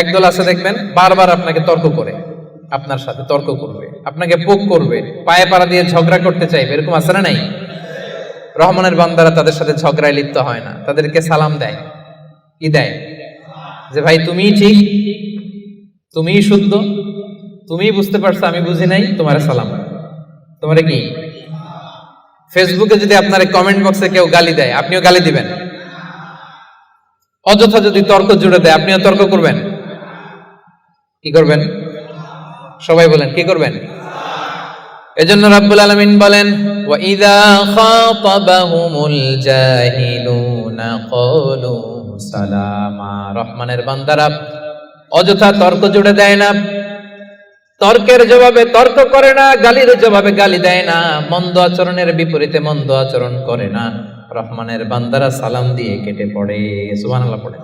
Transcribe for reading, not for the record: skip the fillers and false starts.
একদল আছে দেখবেন বারবার আপনাকে তর্ক করে, আপনার সাথে তর্ক করবে, আপনাকে পোক করবে, পায়ে পাড়া দিয়ে ঝগড়া করতে চাইবে, এরকম আছে না নাই? রহমানের বান্দারা তাদের সাথে ঝগড়ায় লিপ্ত হয় না, তাদেরকে সালাম দেয়। কি দেয়? যে ভাই তুমিই ঠিক, তুমিই শুদ্ধ, তুমিই বুঝতে পারছো, আমি বুঝি নাই, তোমার সালাম। তোমারে কি ফেসবুকে যদি আপনার কমেন্ট বক্সে কেউ গালি দেয়, আপনিও গালি দিবেন? অযথা যদি তর্ক জুড়ে দেয়, আপনিও তর্ক করবেন? কি করবেন? সবাই বলেন কি করবেন? এজন্য রাব্বুল আলামিন বলেন, ওয়া ইযা খাতাবাহুমুল জাহিলুনা ক্বালু সালামা। রহমানের বান্দারা অযথা তর্ক জুড়ে দেয় না, তর্কের জবাবে তর্ক করে না, গালির জবাবে গালি দেয় না, মন্দ আচরণের বিপরীতে মন্দ আচরণ করে না। রহমানের বান্দারা সালাম দিয়ে কেটে পড়ে। সুবহানাল্লাহ পড়ে।